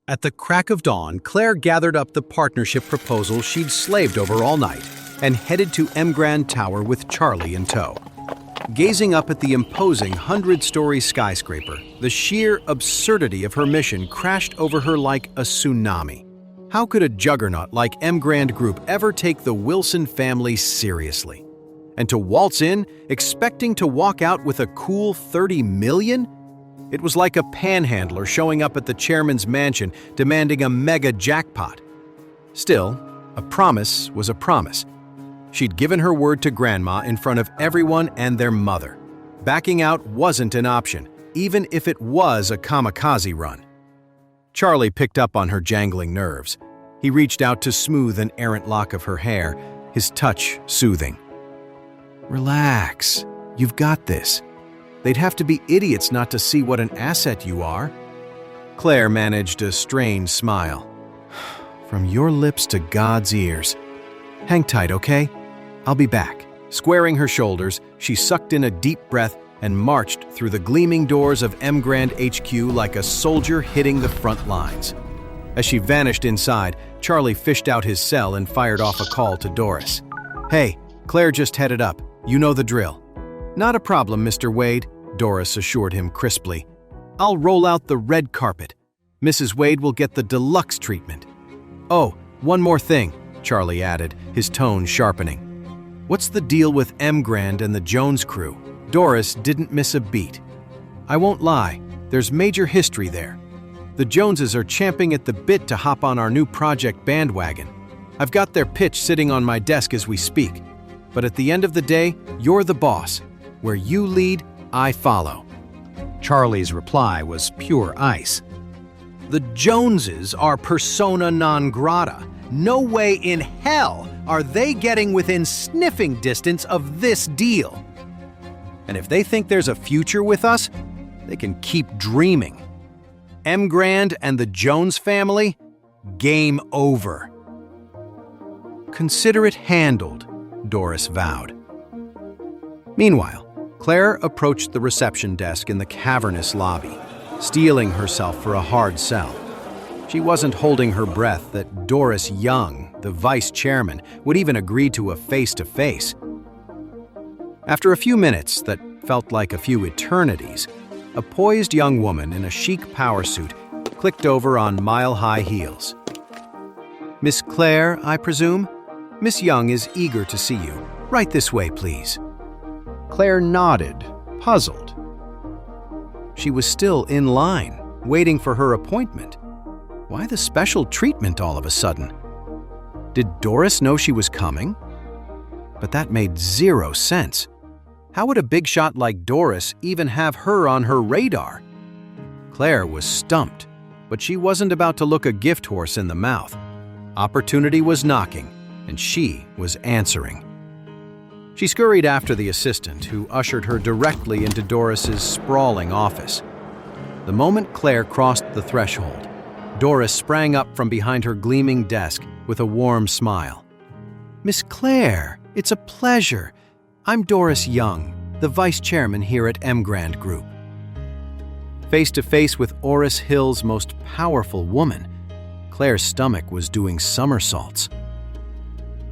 At the crack of dawn, Clare gathered up the partnership proposal she'd slaved over all night and headed to Mrand Tower with Charlie in tow. Gazing up at the imposing 100-story skyscraper, the sheer absurdity of her mission crashed over her like a tsunami. How could a juggernaut like Mrand Group ever take the Wilson family seriously? And to waltz in, expecting to walk out with a cool $30 million? It was like a panhandler showing up at the chairman's mansion demanding a mega jackpot. Still, a promise was a promise. She'd given her word to Grandma in front of everyone and their mother. Backing out wasn't an option, even if it was a kamikaze run. Charlie picked up on her jangling nerves. He reached out to smooth an errant lock of her hair, his touch soothing. "Relax. You've got this. They'd have to be idiots not to see what an asset you are." Clare managed a strained smile. "From your lips to God's ears. Hang tight, okay? I'll be back." Squaring her shoulders, she sucked in a deep breath and marched through the gleaming doors of Mrand HQ like a soldier hitting the front lines. As she vanished inside, Charlie fished out his cell and fired off a call to Doris. "Hey, Claire just headed up. You know the drill." "Not a problem, Mr. Wade," Doris assured him crisply. "I'll roll out the red carpet. Mrs. Wade will get the deluxe treatment." "Oh, one more thing," Charlie added, his tone sharpening. "What's the deal with Mrand and the Jones crew?" Doris didn't miss a beat. "I won't lie, there's major history there. The Joneses are champing at the bit to hop on our new project bandwagon. I've got their pitch sitting on my desk as we speak. But at the end of the day, you're the boss. Where you lead, I follow." Charlie's reply was pure ice. "The Joneses are persona non grata. No way in hell are they getting within sniffing distance of this deal. And if they think there's a future with us, they can keep dreaming. Mrand and the Jones family, game over." "Consider it handled," Doris vowed. Meanwhile, Claire approached the reception desk in the cavernous lobby, steeling herself for a hard sell. She wasn't holding her breath that Doris Young, the vice chairman, would even agree to a face-to-face. After a few minutes that felt like a few eternities, a poised young woman in a chic power suit clicked over on mile-high heels. "Miss Clare, I presume? Miss Young is eager to see you. Right this way, please." Claire nodded, puzzled. She was still in line, waiting for her appointment. Why the special treatment all of a sudden? Did Doris know she was coming? But that made zero sense. How would a big shot like Doris even have her on her radar? Claire was stumped, but she wasn't about to look a gift horse in the mouth. Opportunity was knocking, and she was answering. She scurried after the assistant, who ushered her directly into Doris's sprawling office. The moment Claire crossed the threshold, Doris sprang up from behind her gleaming desk with a warm smile. "Miss Clare, it's a pleasure. I'm Doris Young, the vice chairman here at Mrand Group." Face to face with Oris Hill's most powerful woman, Claire's stomach was doing somersaults.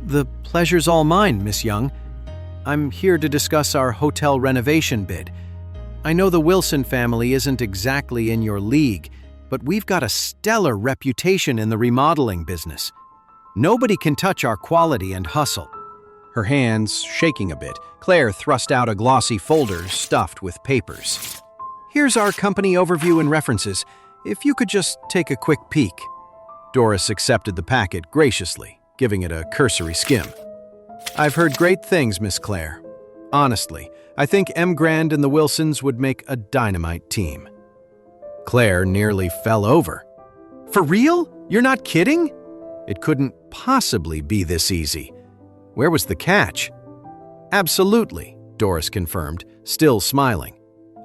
"The pleasure's all mine, Miss Young. I'm here to discuss our hotel renovation bid. I know the Wilson family isn't exactly in your league, but we've got a stellar reputation in the remodeling business. Nobody can touch our quality and hustle." Her hands shaking a bit, Claire thrust out a glossy folder stuffed with papers. "Here's our company overview and references. If you could just take a quick peek." Doris accepted the packet graciously, giving it a cursory skim. "I've heard great things, Miss Clare. Honestly, I think Mrand and the Wilsons would make a dynamite team." Claire nearly fell over. "For real? You're not kidding?" It couldn't possibly be this easy. Where was the catch? "Absolutely," Doris confirmed, still smiling.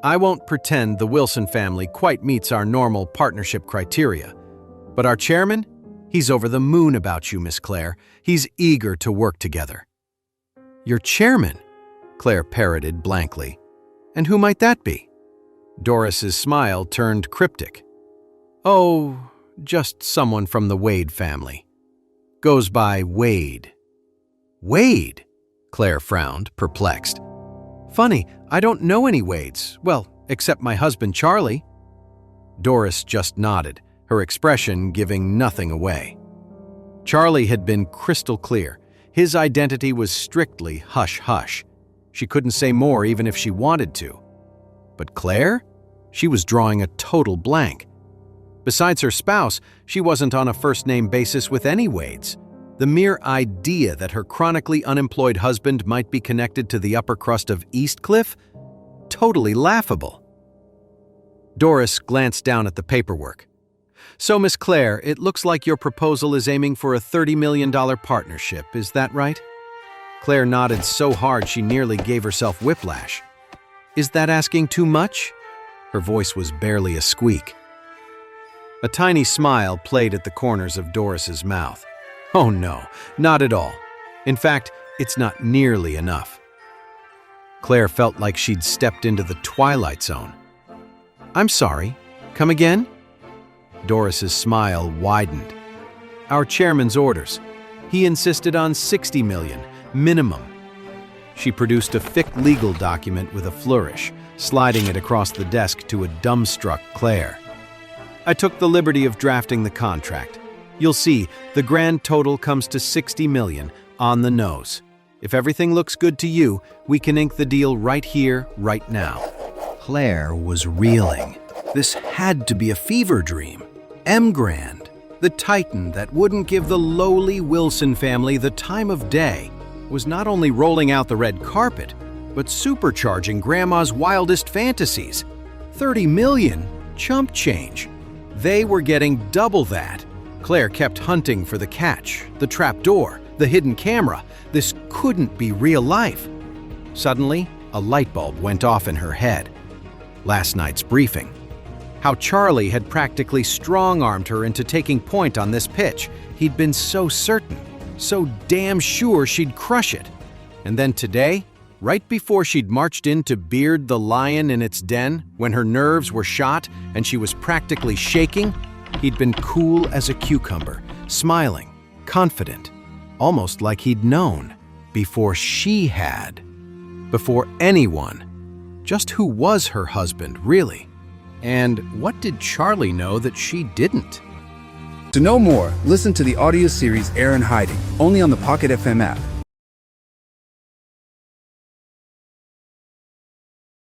"I won't pretend the Wilson family quite meets our normal partnership criteria. But our chairman? He's over the moon about you, Miss Clare. He's eager to work together." "Your chairman?" Claire parroted blankly. "And who might that be?" Doris's smile turned cryptic. "Oh, Just someone from the Wade family. Goes by Wade." "Wade?" Claire frowned, perplexed. "Funny, I don't know any Wades. Well, except my husband Charlie." Doris just nodded, her expression giving nothing away. Charlie had been crystal clear. His identity was strictly hush-hush. She couldn't say more even if she wanted to. But Claire? She was drawing a total blank. Besides her spouse, she wasn't on a first-name basis with any Wades. The mere idea that her chronically unemployed husband might be connected to the upper crust of Eastcliff? Totally laughable. Doris glanced down at the paperwork. "So, Miss Clare, it looks like your proposal is aiming for a $30 million partnership, is that right?" Claire nodded so hard she nearly gave herself whiplash. "Is that asking too much?" Her voice was barely a squeak. A tiny smile played at the corners of Doris's mouth. "Oh no, not at all. In fact, it's not nearly enough." Claire felt like she'd stepped into the Twilight Zone. "I'm sorry. Come again?" Doris's smile widened. "Our chairman's orders. He insisted on $60 million, minimum." She produced a thick legal document with a flourish, sliding it across the desk to a dumbstruck Claire. "I took the liberty of drafting the contract. You'll see, the grand total comes to $60 million, on the nose. If everything looks good to you, we can ink the deal right here, right now." Claire was reeling. This had to be a fever dream. Mrand, the titan that wouldn't give the lowly Wilson family the time of day, was not only rolling out the red carpet, but supercharging Grandma's wildest fantasies. 30 million? Chump change. They were getting double that. Claire kept hunting for the catch, the trapdoor, the hidden camera. This couldn't be real life. Suddenly, a light bulb went off in her head. Last night's briefing. How Charlie had practically strong-armed her into taking point on this pitch. He'd been so certain, so damn sure she'd crush it. And then today, right before she'd marched in to beard the lion in its den, when her nerves were shot and she was practically shaking, he'd been cool as a cucumber, smiling, confident, almost like he'd known, before she had, before anyone. Just who was her husband, really? And what did Charlie know that she didn't? To know more, listen to the audio series Heir in Hiding, only on the Pocket FM app.